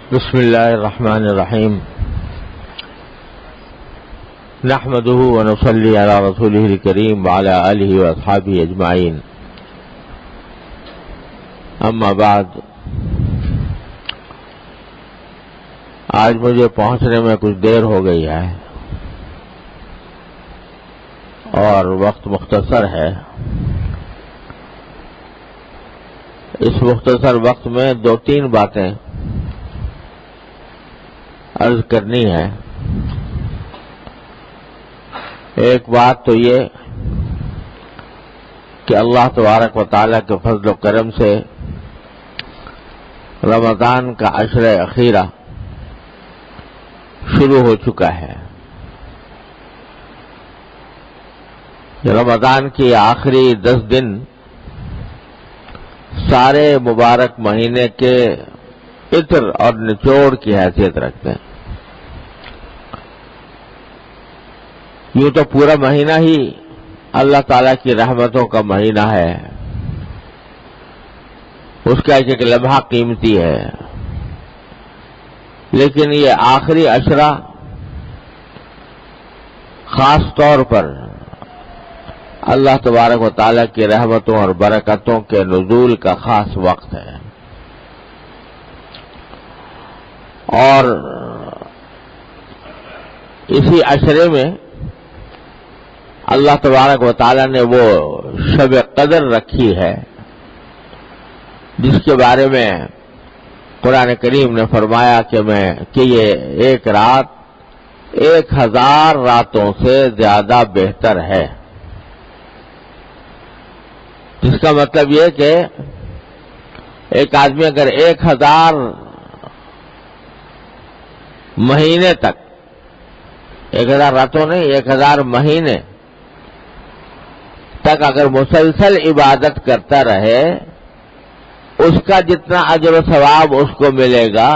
بسم اللہ الرحمن الرحیم نحمده ونصلی علی رسولہ الکریم وعلی آلہ واصحابہ اجمعین، اما بعد۔ آج مجھے پہنچنے میں کچھ دیر ہو گئی ہے اور وقت مختصر ہے۔ اس مختصر وقت میں دو تین باتیں عرض کرنی ہے۔ ایک بات تو یہ کہ اللہ تبارک و تعالیٰ کے فضل و کرم سے رمضان کا عشرہ اخیرہ شروع ہو چکا ہے۔ رمضان کی آخری 10 دن سارے مبارک مہینے کے عطر اور نچوڑ کی حیثیت رکھتے ہیں۔ یوں تو پورا مہینہ ہی اللہ تعالیٰ کی رحمتوں کا مہینہ ہے، اس کا ایک لمحہ قیمتی ہے، لیکن یہ آخری عشرہ خاص طور پر اللہ تبارک و تعالیٰ کی رحمتوں اور برکتوں کے نزول کا خاص وقت ہے۔ اور اسی عشرے میں اللہ تبارک و تعالیٰ نے وہ شب قدر رکھی ہے جس کے بارے میں قرآن کریم نے فرمایا کہ یہ ایک رات 1000 راتوں سے زیادہ بہتر ہے، جس کا مطلب یہ کہ ایک آدمی اگر 1000 مہینے تک، 1000 راتوں نہیں 1000 مہینے تک اگر مسلسل عبادت کرتا رہے، اس کا جتنا اجر و ثواب اس کو ملے گا،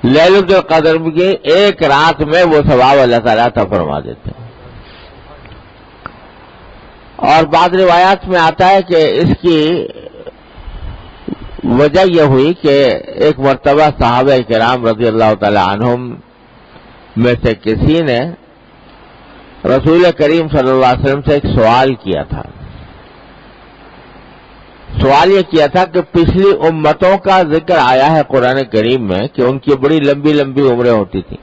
لیلۃ القدر کی ایک رات میں وہ ثواب اللہ تعالیٰ عطا فرما دیتے ہیں۔ اور بعض روایات میں آتا ہے کہ اس کی وجہ یہ ہوئی کہ ایک مرتبہ صحابہ کرام رضی اللہ تعالی عنہم میں سے کسی نے رسول کریم صلی اللہ علیہ وسلم سے ایک سوال کیا تھا۔ سوال یہ کیا تھا کہ پچھلی امتوں کا ذکر آیا ہے قرآن کریم میں کہ ان کی بڑی لمبی لمبی عمریں ہوتی تھیں۔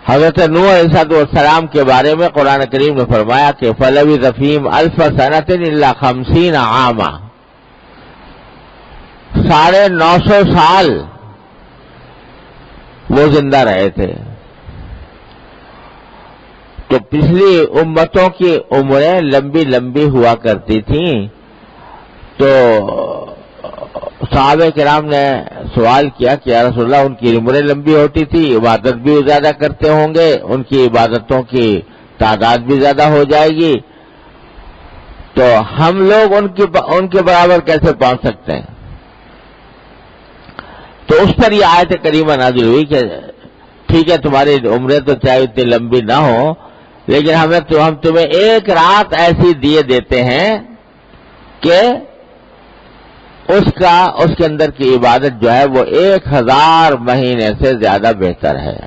حضرت نوح علیہ السلام کے بارے میں قرآن کریم نے فرمایا کہ فَلَبِثَ فِيهِمْ أَلْفَ سَنَةٍ إِلَّا 50 عَامًا، 950 سال وہ زندہ رہے تھے۔ تو پچھلی امتوں کی عمریں لمبی لمبی ہوا کرتی تھیں، تو صحابہ کرام نے سوال کیا کہ یا رسول اللہ، ان کی عمریں لمبی ہوتی تھی، عبادت بھی زیادہ کرتے ہوں گے، ان کی عبادتوں کی تعداد بھی زیادہ ہو جائے گی، تو ہم لوگ ان کے برابر کیسے پہنچ سکتے ہیں؟ تو اس پر یہ آیت کریمہ نازل ہوئی کہ ٹھیک ہے، تمہاری عمریں تو چاہے اتنی لمبی نہ ہو، لیکن ہم تمہیں ایک رات ایسی دیے دیتے ہیں کہ اس کے اندر کی عبادت جو ہے وہ 1000 مہینے سے زیادہ بہتر ہے،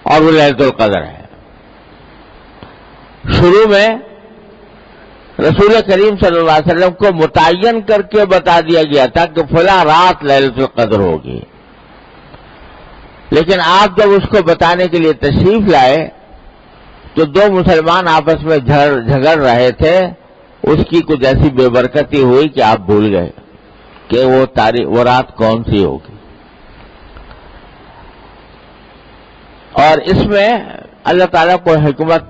اور وہ لیلۃ القدر ہے۔ شروع میں رسول کریم صلی اللہ علیہ وسلم کو متعین کر کے بتا دیا گیا تھا کہ فلاں رات لیلۃ القدر ہوگی، لیکن آپ جب اس کو بتانے کے لیے تشریف لائے تو دو مسلمان آپس میں جھگڑ رہے تھے، اس کی کچھ ایسی بے برکتی ہوئی کہ آپ بھول گئے کہ وہ رات کون سی ہوگی۔ اور اس میں اللہ تعالیٰ کو حکمت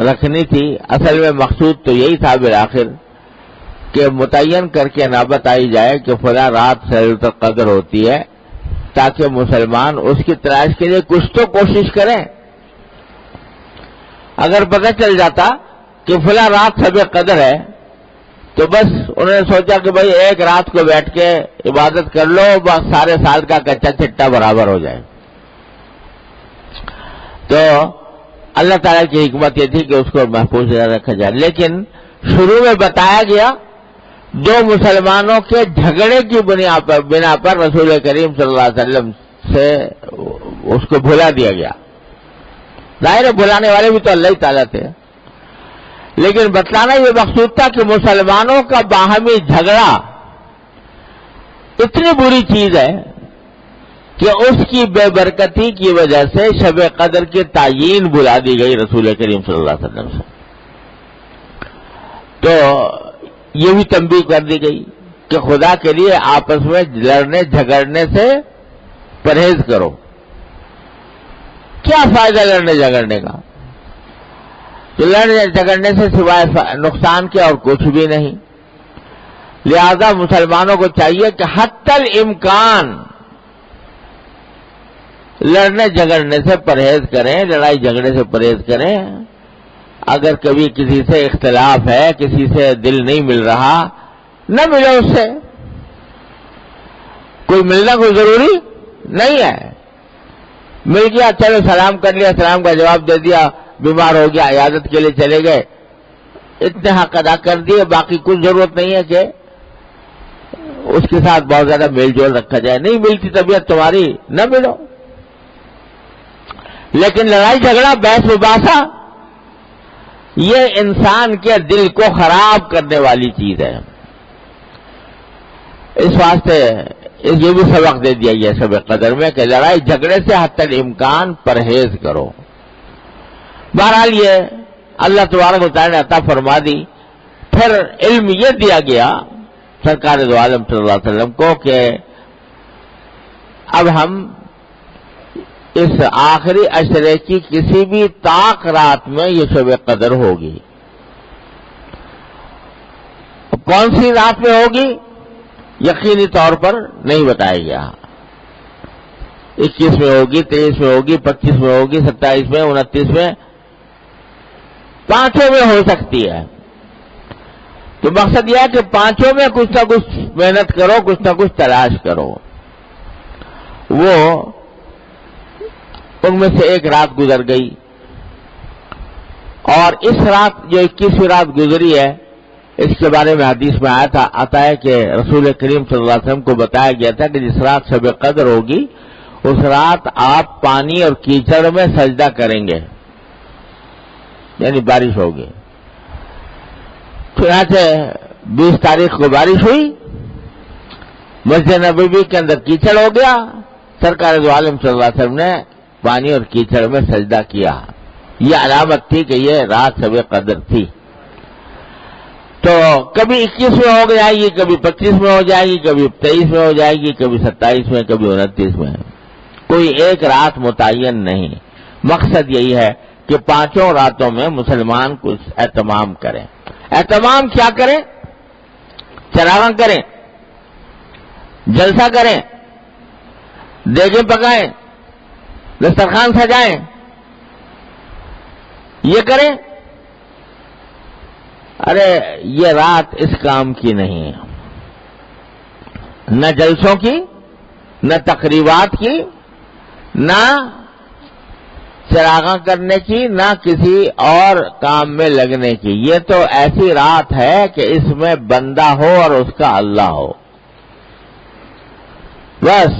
رکھنی تھی، اصل میں مقصود تو یہی تھا بالآخر کہ متعین کر کے نہ بتائی جائے کہ فلاں رات لیلۃ القدر ہوتی ہے، تاکہ مسلمان اس کی تلاش کے لیے کچھ تو کوشش کریں۔ اگر پتہ چل جاتا کہ فلاں رات شب قدر ہے تو بس انہوں نے سوچا کہ بھائی ایک رات کو بیٹھ کے عبادت کر لو، بس سارے سال کا کچا چٹا برابر ہو جائے۔ تو اللہ تعالیٰ کی حکمت یہ تھی کہ اس کو محفوظ رکھا جائے، لیکن شروع میں بتایا گیا دو مسلمانوں کے جھگڑے کی بنا پر رسول کریم صلی اللہ علیہ وسلم سے اس کو بھلا دیا گیا. ظاہر ہے بھلانے والے بھی تو اللہ ہی تعالیٰ تھے، لیکن بتلانا یہ مقصود تھا کہ مسلمانوں کا باہمی جھگڑا اتنی بری چیز ہے کہ اس کی بے برکتی کی وجہ سے شب قدر کی تعیین بلا دی گئی رسول کریم صلی اللہ علیہ وسلم سے. تو یہ بھی تنبیہ کر دی گئی کہ خدا کے لیے آپس میں لڑنے جھگڑنے سے پرہیز کرو. کیا فائدہ لڑنے جھگڑنے کا؟ تو لڑنے جھگڑنے سے سوائے نقصان کے اور کچھ بھی نہیں. لہذا مسلمانوں کو چاہیے کہ حتی الامکان لڑنے جھگڑنے سے پرہیز کریں، لڑائی جھگڑے سے پرہیز کریں. اگر کبھی کسی سے اختلاف ہے، کسی سے دل نہیں مل رہا، نہ ملو اس سے. کوئی ملنا کوئی ضروری نہیں ہے. مل گیا چلو سلام کر لیا، سلام کا جواب دے دیا، بیمار ہو گیا عیادت کے لیے چلے گئے، اتنے حق ادا کر دیے، باقی کچھ ضرورت نہیں ہے کہ اس کے ساتھ بہت زیادہ میل جول رکھا جائے. نہیں ملتی طبیعت تمہاری، نہ ملو. لیکن لڑائی جھگڑا بحث مباحثہ یہ انسان کے دل کو خراب کرنے والی چیز ہے. اس واسطے یہ بھی سبق دے دیا گیا شب قدر میں کہ لڑائی جھگڑے سے حتی الامکان پرہیز کرو. بہرحال یہ اللہ تبارک و تعالی نے عطا فرما دی. پھر علم یہ دیا گیا سرکار دو عالم صلی اللہ علیہ وسلم کو کہ اب ہم اس آخری عشرے کی کسی بھی طاق رات میں یہ شب قدر ہوگی. کون سی رات میں ہوگی یقینی طور پر نہیں بتایا گیا. 21 میں ہوگی، 23 میں ہوگی، 25 میں ہوگی، 27 میں، 29 میں، 5 میں ہو سکتی ہے. تو مقصد یہ ہے کہ 5 میں کچھ نہ کچھ محنت کرو، کچھ نہ کچھ تلاش کرو. وہ ان میں سے ایک رات گزر گئی، اور اس رات جو 21ویں رات گزری ہے اس کے بارے میں حدیث میں آتا ہے کہ رسول کریم صلی اللہ علیہ وسلم کو بتایا گیا تھا کہ جس رات شب قدر ہوگی اس رات آپ پانی اور کیچڑ میں سجدہ کریں گے، یعنی بارش ہوگی. چنانچہ 20 تاریخ کو بارش ہوئی، مسجد نبوی کے اندر کیچڑ ہو گیا. سرکار دو عالم صلی اللہ علیہ وسلم نے پانی اور کیچڑ میں سجدہ کیا. یہ علامت تھی کہ یہ رات شب قدر تھی. تو کبھی 21 میں ہو جائے گی، کبھی 25 میں ہو جائے گی، کبھی 23 میں ہو جائے گی، کبھی 27 میں، کبھی 29 میں. کوئی ایک رات متعین نہیں. مقصد یہی ہے کہ 5 راتوں میں مسلمان کچھ اہتمام کریں. اہتمام کیا کریں؟ چراغاں کریں، جلسہ کریں، دیگیں پکائیں، دسترخوان سجائیں، یہ کریں. ارے یہ رات اس کام کی نہیں ہے، نہ جلسوں کی، نہ تقریبات کی، نہ چراغاں کرنے کی، نہ کسی اور کام میں لگنے کی. یہ تو ایسی رات ہے کہ اس میں بندہ ہو اور اس کا اللہ ہو. بس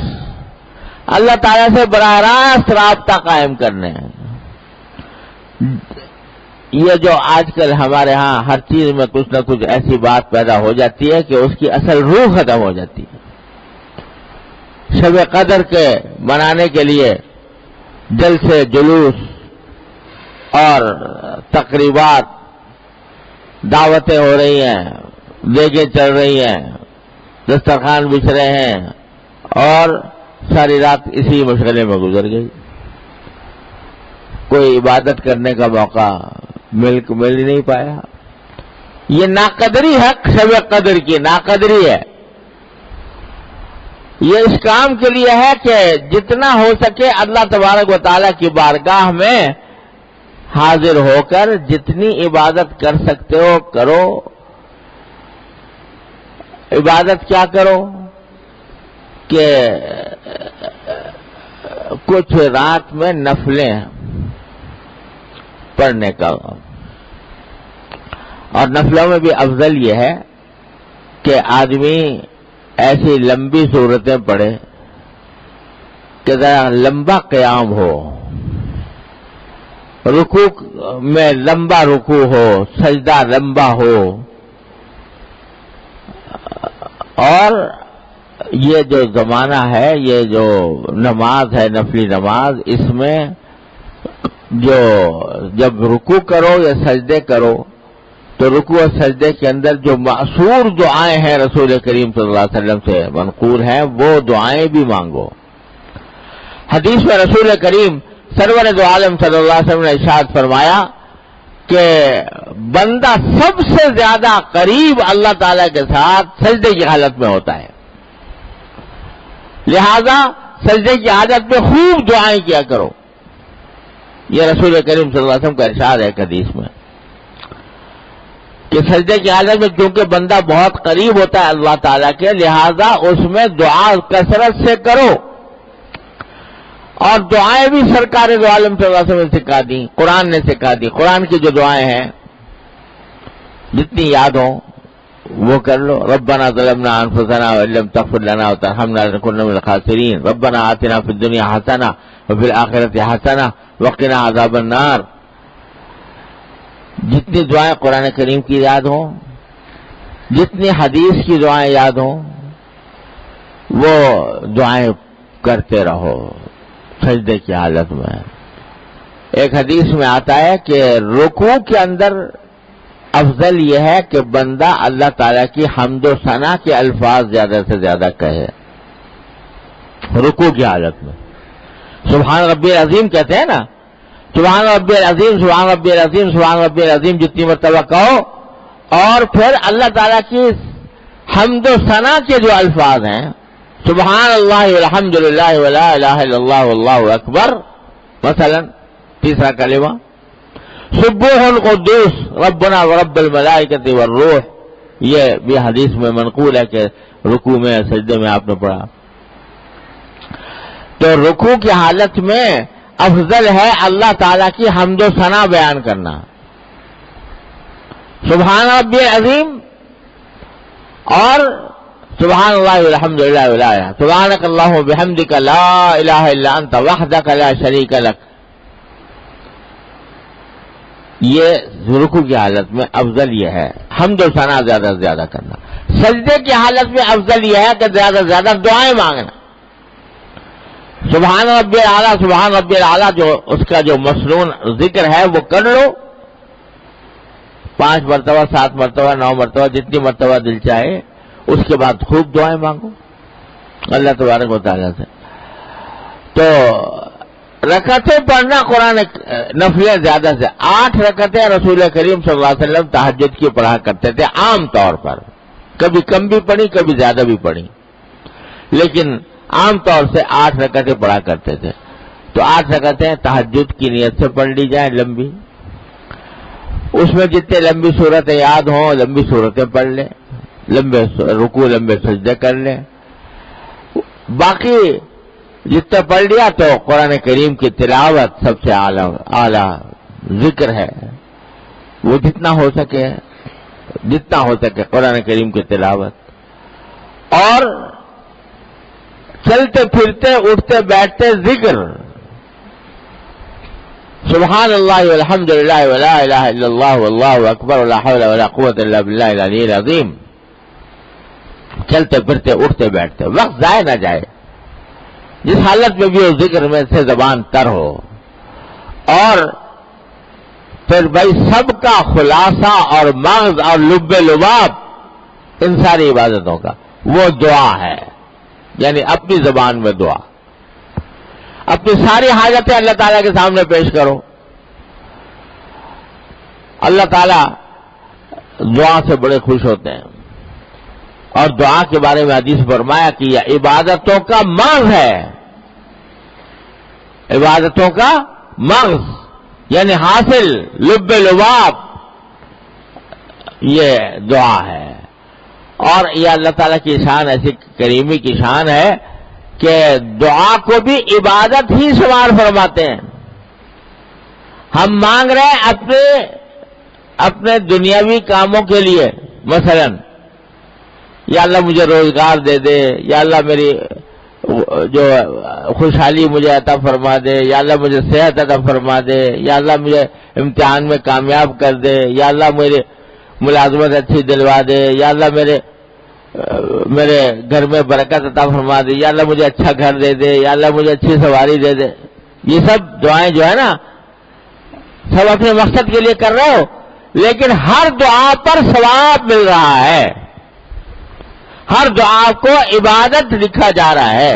اللہ تعالیٰ سے براہ راست رابطہ قائم کرنے ہیں. یہ جو آج کل ہمارے ہاں ہر چیز میں کچھ نہ کچھ ایسی بات پیدا ہو جاتی ہے کہ اس کی اصل روح ختم ہو جاتی ہے. شب قدر کے منانے کے لیے جلسے، جلوس اور تقریبات، دعوتیں ہو رہی ہیں، دیگیں چل رہی ہیں، دسترخوان بچھ رہے ہیں، اور ساری رات اسی مشغلے میں گزر گئی. کوئی عبادت کرنے کا موقع مل ہی نہیں پایا. یہ ناقدری ہے، شب قدر کی ناقدری ہے. یہ اس کام کے لیے ہے کہ جتنا ہو سکے اللہ تبارک و تعالیٰ کی بارگاہ میں حاضر ہو کر جتنی عبادت کر سکتے ہو کرو. عبادت کیا کرو کہ کچھ رات میں نفلیں پڑھنے کا، اور نفلوں میں بھی افضل یہ ہے کہ آدمی ایسی لمبی صورتیں پڑھے کہ ذرا لمبا قیام ہو، رکوع میں لمبا رکوع ہو، سجدہ لمبا ہو، اور یہ جو زمانہ ہے، یہ جو نماز ہے نفلی نماز، اس میں جو جب رکوع کرو یا سجدے کرو تو رکوع اور سجدے کے اندر جو معصور دعائیں ہیں رسول کریم صلی اللہ علیہ وسلم سے منقول ہیں وہ دعائیں بھی مانگو۔ حدیث میں رسول کریم سرور دو عالم صلی اللہ علیہ وسلم نے ارشاد فرمایا کہ بندہ سب سے زیادہ قریب اللہ تعالی کے ساتھ سجدے کی حالت میں ہوتا ہے، لہذا سجدے کی حالت میں خوب دعائیں کیا کرو۔ یہ رسول کریم صلی اللہ علیہ وسلم کا ارشاد ہے حدیث میں کہ سجدے کی حالت میں چونکہ بندہ بہت قریب ہوتا ہے اللہ تعالیٰ کے، لہذا اس میں دعا کثرت سے کرو، اور دعائیں بھی سرکار دو عالم صلی اللہ علیہ وسلم نے سکھا دی، قرآن نے سکھا دی۔ قرآن کی جو دعائیں ہیں جتنی یاد ہوں وہ کر لو۔ ربنا ظلمنا انفسنا وان لم تغفر لنا وترحمنا لنكن من الخاسرین، ربنا آتنا فی الدنیا حسنہ وفی الآخرۃ حسنہ وقنا عذاب النار۔ جتنی دعائیں قرآن کریم کی یاد ہوں، جتنی حدیث کی دعائیں یاد ہوں، وہ دعائیں کرتے رہو سجدے کی حالت میں۔ ایک حدیث میں آتا ہے کہ رکوع کے اندر افضل یہ ہے کہ بندہ اللہ تعالیٰ کی حمد و ثنا کے الفاظ زیادہ سے زیادہ کہے رکوع کی حالت میں۔ سبحان ربی العظیم کہتے ہیں نا، سبحان ربی العظیم، سبحان ربی العظیم، سبحان ربی العظیم جتنی مرتبہ کہو، اور پھر اللہ تعالیٰ کی حمد و ثنا کے جو الفاظ ہیں، سبحان اللہ والحمد للہ ولا الہ الا اللہ واللہ اکبر، مثلا تیسرا کلمہ سبوح القدوس ربنا ورب الملائکۃ والروح، یہ بھی حدیث میں منقول ہے کہ رکوع میں سجدے میں آپ نے پڑھا۔ تو رکوع کی حالت میں افضل ہے اللہ تعالیٰ کی حمد و ثنا بیان کرنا، سبحان ربی العظیم اور سبحان اللہ والحمد للہ ولا الہ، سبحانک اللہم وبحمدک لا الہ الا انت وحدک لا شریک لک۔ یہ رکوع کی حالت میں افضل یہ ہے حمد و ثنا زیادہ سے زیادہ کرنا۔ سجدے کی حالت میں افضل یہ ہے کہ زیادہ سے زیادہ دعائیں مانگنا، سبحان ربی الاعلیٰ، سبحان ربی الاعلیٰ، جو اس کا جو مسنون ذکر ہے وہ کر لو 5 مرتبہ 7 مرتبہ 9 مرتبہ جتنی مرتبہ دل چاہے، اس کے بعد خوب دعائیں مانگو اللہ تبارک و تعالیٰ سے۔ تو رکعتیں پڑھنا قرآن نفلیں زیادہ سے 8 رکعتیں رسول کریم صلی اللہ علیہ وسلم تہجد کی پڑھا کرتے تھے عام طور پر، کبھی کم بھی پڑھی کبھی زیادہ بھی پڑھی، لیکن عام طور سے 8 رکعتیں پڑھا کرتے تھے۔ تو 8 رکعتیں تہجد کی نیت سے پڑھ لی جائیں لمبی، اس میں جتنے لمبی صورتیں یاد ہوں لمبی صورتیں پڑھ لیں، لمبے رکوع لمبے سجدے کر لیں، باقی جتنا پڑھ لیا تو قرآن کریم کی تلاوت سب سے اعلیٰ ذکر ہے، وہ جتنا ہو سکے قرآن کریم کی تلاوت، اور چلتے پھرتے اٹھتے بیٹھتے ذکر، سبحان اللہ والحمد للہ ولا الہ الا اللہ واللہ اکبر ولا حول ولا قوۃ الا باللہ العلی العظیم، چلتے پھرتے اٹھتے بیٹھتے، وقت ضائع نہ جائے، جس حالت میں بھی وہ ذکر میں سے زبان تر ہو۔ اور پھر بھائی سب کا خلاصہ اور مغز اور لب لباب ان ساری عبادتوں کا وہ دعا ہے، یعنی اپنی زبان میں دعا، اپنی ساری حاجتیں اللہ تعالیٰ کے سامنے پیش کرو۔ اللہ تعالیٰ دعا سے بڑے خوش ہوتے ہیں، اور دعا کے بارے میں حدیث فرمایا کہ یہ عبادتوں کا مغز ہے، عبادتوں کا مغز یعنی حاصل لب لباب یہ دعا ہے۔ اور یہ اللہ تعالیٰ کی شان، ایسی کریمی کی شان ہے کہ دعا کو بھی عبادت ہی شمار فرماتے ہیں۔ ہم مانگ رہے ہیں اپنے دنیاوی کاموں کے لیے، مثلا یا اللہ مجھے روزگار دے دے، یا اللہ میری جو خوشحالی مجھے عطا فرما دے، یا اللہ مجھے صحت عطا فرما دے، یا اللہ مجھے امتحان میں کامیاب کر دے، یا اللہ میری ملازمت اچھی دلوا دے، یا اللہ میرے گھر میں برکت عطا فرما دے، یا اللہ مجھے اچھا گھر دے دے، یا اللہ مجھے اچھی سواری دے دے. یہ سب دعائیں جو ہے نا سب اپنے مقصد کے لیے کر رہے ہو، لیکن ہر دعا پر ثواب مل رہا ہے، ہر دعا کو عبادت لکھا جا رہا ہے.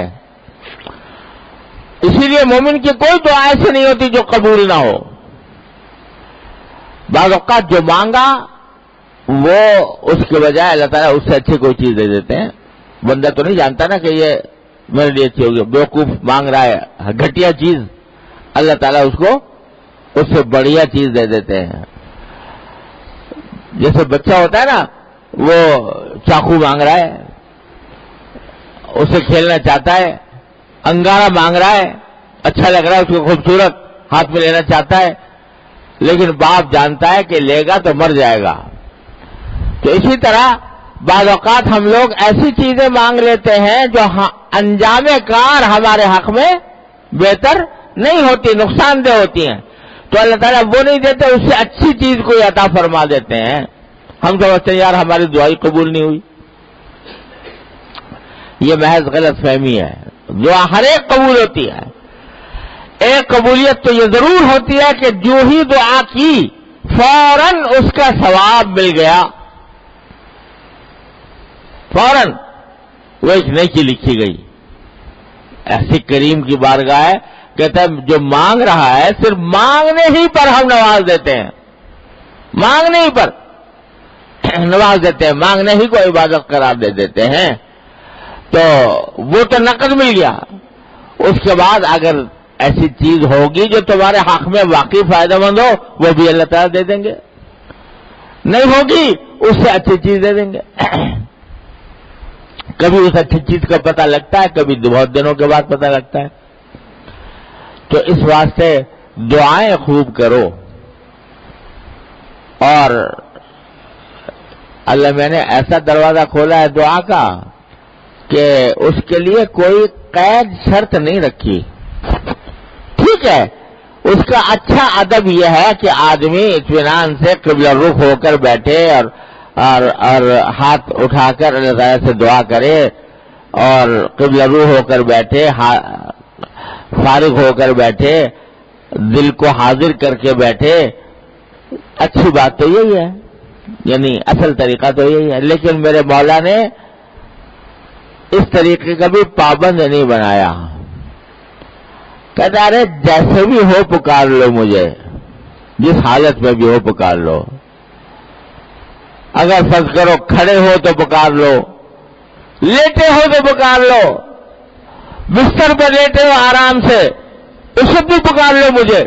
اسی لیے مومن کی کوئی دعا ایسی نہیں ہوتی جو قبول نہ ہو. بعض اوقات جو مانگا وہ اس کے بجائے اللہ تعالیٰ اس سے اچھی کوئی چیز دے دیتے ہیں. بندہ تو نہیں جانتا نا کہ یہ میرے لیے اچھی ہوگی، بیوقوف مانگ رہا ہے گھٹیا چیز، اللہ تعالیٰ اس کو اس سے بڑھیا چیز دے دیتے ہیں. جیسے بچہ ہوتا ہے نا، وہ چاقو مانگ رہا ہے، اسے کھیلنا چاہتا ہے، انگارہ مانگ رہا ہے، اچھا لگ رہا ہے، اس کو خوبصورت ہاتھ میں لینا چاہتا ہے، لیکن باپ جانتا ہے کہ لے گا تو مر جائے گا. تو اسی طرح بعض اوقات ہم لوگ ایسی چیزیں مانگ لیتے ہیں جو انجام کار ہمارے حق میں بہتر نہیں ہوتی، نقصان دہ ہوتی ہیں. تو اللہ تعالیٰ وہ نہیں دیتے، اس سے اچھی چیز کوئی عطا فرما دیتے ہیں. ہم سمجھتے ہیں یار ہماری دعائی قبول نہیں ہوئی. یہ محض غلط فہمی ہے. دعا ہر ایک قبول ہوتی ہے. ایک قبولیت تو یہ ضرور ہوتی ہے کہ جو ہی دعا کی فوراً اس کا ثواب مل گیا، فوراً وہ ایک نیکی لکھی گئی. ایسی کریم کی بارگاہ ہے، کہتا ہے جو مانگ رہا ہے صرف مانگنے ہی پر ہم نواز دیتے ہیں، مانگنے ہی پر نواز دیتے ہیں، مانگنے ہی کو عبادت قرار دے دیتے ہیں. تو وہ تو نقد مل گیا. اس کے بعد اگر ایسی چیز ہوگی جو تمہارے حق میں واقعی فائدہ مند ہو، وہ بھی اللہ تعالیٰ دے دیں گے. نہیں ہوگی اس سے اچھی چیز دے دیں گے. کبھی اس اچھی چیز کا پتہ لگتا ہے، کبھی بہت دنوں کے بعد پتہ لگتا ہے. تو اس واسطے دعائیں خوب کرو. اور اللہ میں نے ایسا دروازہ کھولا ہے دعا کا کہ اس کے لیے کوئی قید شرط نہیں رکھی. ٹھیک ہے، اس کا اچھا ادب یہ ہے کہ آدمی اطمینان سے قبلہ رخ ہو کر بیٹھے اور ہاتھ اٹھا کر اللہ تعالیٰ سے دعا کرے، اور قبلہ رخ ہو کر بیٹھے، فارغ ہو کر بیٹھے، دل کو حاضر کر کے بیٹھے. اچھی بات تو یہی ہے، یعنی اصل طریقہ تو یہی ہے. لیکن میرے مولا نے اس طریقے کا بھی پابند نہیں بنایا. کہتا ارے جیسے بھی ہو پکار لو مجھے، جس حالت میں بھی ہو پکار لو. اگر فرض کرو کھڑے ہو تو پکار لو، لیٹے ہو تو پکار لو، بستر پر لیٹے ہو آرام سے، اس وقت بھی پکار لو مجھے،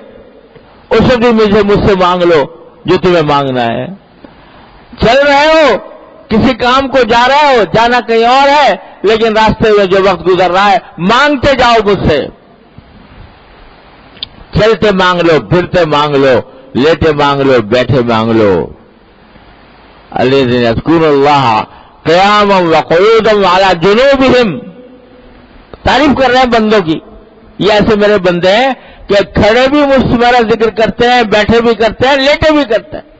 اس وقت بھی مجھ سے مانگ لو جو تمہیں مانگنا ہے. چل رہے ہو، کسی کام کو جا رہے ہو، جانا کہیں اور ہے، لیکن راستے میں جو وقت گزر رہا ہے مانگتے جاؤ مجھ سے. چلتے مانگ لو، پھرتے مانگ لو، لیٹے مانگ لو، بیٹھے مانگ لو. الذین یذکرون اللہ قیاما وقعودا وعلی جنوبہم. تعریف کر رہے ہیں بندوں کی. یہ ایسے میرے بندے ہیں کہ کھڑے بھی مجھ سے میرا ذکر کرتے ہیں، بیٹھے بھی کرتے ہیں، لیٹے بھی کرتے ہیں.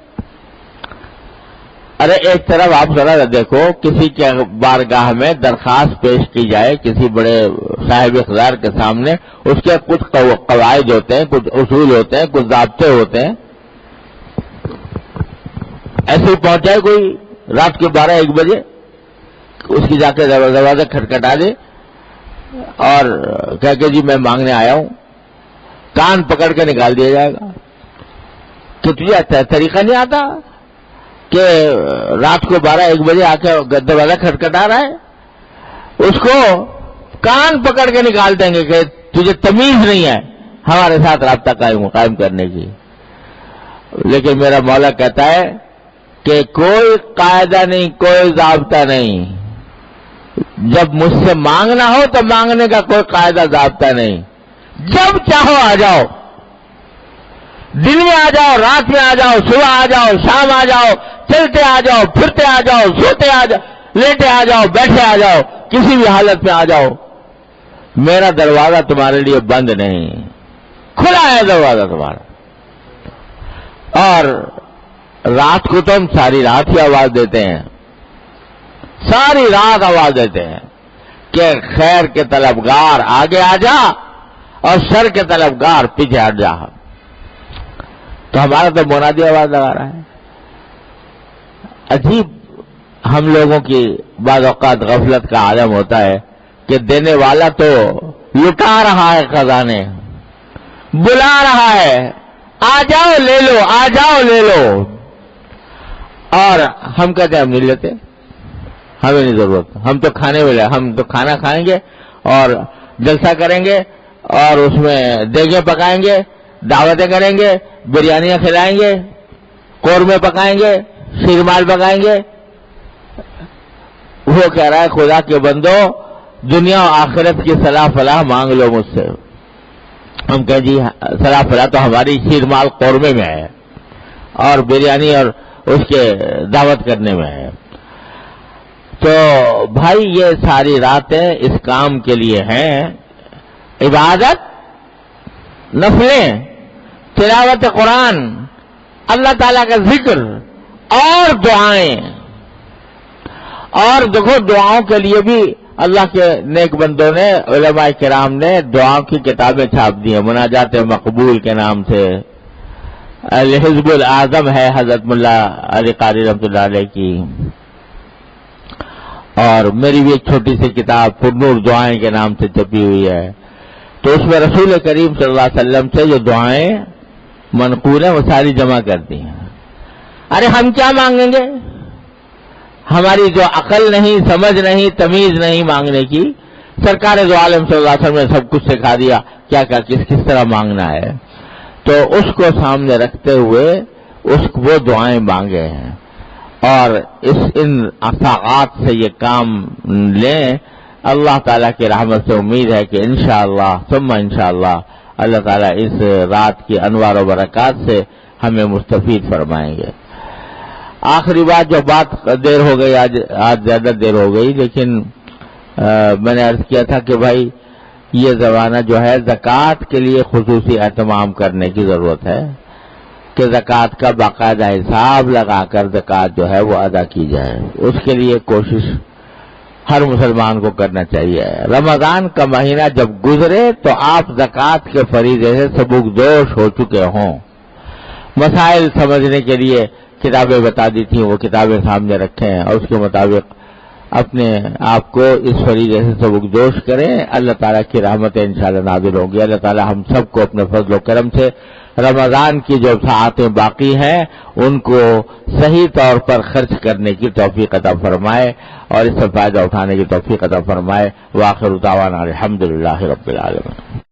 ارے ایک طرف آپ ذرا دیکھو، کسی کے بارگاہ میں درخواست پیش کی جائے کسی بڑے صاحب اقتدار کے سامنے، اس کے کچھ قواعد ہوتے ہیں، کچھ اصول ہوتے ہیں، کچھ ضابطے ہوتے ہیں. ایسے ہی پہنچ جائے کوئی رات کے 12-1 بجے، اس کی جا کے دروازہ کھٹکھٹا دے اور کہہ کہ جی میں مانگنے آیا ہوں، کان پکڑ کے نکال دیا جائے گا. تو تجھے طریقہ نہیں آتا کہ رات کو 12-1 بجے آ کے دروازہ کھٹکھٹا رہا ہے، اس کو کان پکڑ کے نکال دیں گے کہ تجھے تمیز نہیں ہے ہمارے ساتھ رابطہ قائم کرنے کی. لیکن میرا مولا کہتا ہے کہ کوئی قاعدہ نہیں، کوئی ضابطہ نہیں. جب مجھ سے مانگنا ہو تو مانگنے کا کوئی قاعدہ ضابطہ نہیں. جب چاہو آ جاؤ، دن میں آ جاؤ، رات میں آ جاؤ، صبح آ جاؤ، شام آ جاؤ، چلتے آ جاؤ، پھرتے آ جاؤ، سوتے آ جاؤ، لیٹے آ جاؤ، بیٹھے آ جاؤ، کسی بھی حالت میں آ جاؤ، میرا دروازہ تمہارے لیے بند نہیں، کھلا ہے دروازہ تمہارا۔ اور رات کو تو ہم ساری رات ہی آواز دیتے ہیں، ساری رات آواز دیتے ہیں کہ خیر کے طلبگار آگے آ جا اور شر کے طلبگار پیچھے ہٹ جا۔ تو ہمارا تو منادی آواز لگا رہا ہے۔ عجیب ہم لوگوں کی بعض اوقات غفلت کا عالم ہوتا ہے کہ دینے والا تو لٹا رہا ہے خزانے، بلا رہا ہے، آ جاؤ لے لو، آ جاؤ لے لو، اور ہم کہتے ہیں ہم نہیں لیتے، ہمیں نہیں ضرورت، ہم تو کھانے والے، ہم تو کھانا کھائیں گے اور جلسہ کریں گے اور اس میں دیگیں پکائیں گے، دعوتیں کریں گے، بریانیاں کھلائیں گے، قورمے پکائیں گے، شیرمال پکائیں گے۔ وہ کہہ رہا ہے خدا کے بندو دنیا و آخرت کی صلاح فلاح مانگ لو مجھ سے۔ ہم کہیں جی صلاح فلاح تو ہماری شیرمال قورمے میں ہے اور بریانی اور اس کے دعوت کرنے میں ہے۔ تو بھائی یہ ساری راتیں اس کام کے لیے ہیں، عبادت، نفلیں، تلاوت قرآن، اللہ تعالیٰ کا ذکر اور دعائیں۔ اور دیکھو دعاؤں کے لیے بھی اللہ کے نیک بندوں نے، علماء کرام نے دعاؤں کی کتابیں چھاپ دی ہیں، مناجات مقبول کے نام سے، الحزب الاعظم ہے حضرت ملا علی قاری رحمۃ اللہ علیہ کی، اور میری بھی ایک چھوٹی سی کتاب پرنور دعائیں کے نام سے چھپی ہوئی ہے۔ تو اس میں رسول کریم صلی اللہ علیہ وسلم سے جو دعائیں منقول ہیں وہ ساری جمع کرتی ہیں۔ ارے ہم کیا مانگیں گے؟ ہماری جو عقل نہیں، سمجھ نہیں، تمیز نہیں مانگنے کی، سرکار دو عالم صلی اللہ علیہ وسلم نے سب کچھ سکھا دیا کیا کیا کس طرح مانگنا ہے۔ تو اس کو سامنے رکھتے ہوئے وہ دعائیں مانگے ہیں، اور ان اطاعات سے یہ کام لیں۔ اللہ تعالیٰ کی رحمت سے امید ہے کہ انشاءاللہ ثم انشاءاللہ اللہ تعالیٰ اس رات کی انوار و برکات سے ہمیں مستفید فرمائیں گے۔ آخری بات، جو بات دیر ہو گئی، آج زیادہ دیر ہو گئی، لیکن میں نے عرض کیا تھا کہ بھائی یہ زمانہ جو ہے زکوٰۃ کے لیے خصوصی اہتمام کرنے کی ضرورت ہے کہ زکوٰۃ کا باقاعدہ حساب لگا کر زکوٰۃ جو ہے وہ ادا کی جائے۔ اس کے لیے کوشش ہر مسلمان کو کرنا چاہیے۔ رمضان کا مہینہ جب گزرے تو آپ زکوٰۃ کے فریضے سے سبکدوش ہو چکے ہوں۔ مسائل سمجھنے کے لیے کتابیں بتا دی تھیں، وہ کتابیں سامنے رکھیں اور اس کے مطابق اپنے آپ کو اس فریضے سے سبکدوش کریں۔ اللہ تعالیٰ کی رحمتیں انشاءاللہ نازل ہوں گی۔ اللہ تعالیٰ ہم سب کو اپنے فضل و کرم سے رمضان کی جو ساعتیں باقی ہیں ان کو صحیح طور پر خرچ کرنے کی توفیق عطا فرمائے اور اس سے فائدہ اٹھانے کی توفیق عطا فرمائے۔ وآخر دعوانا الحمدللہ رب العالمین۔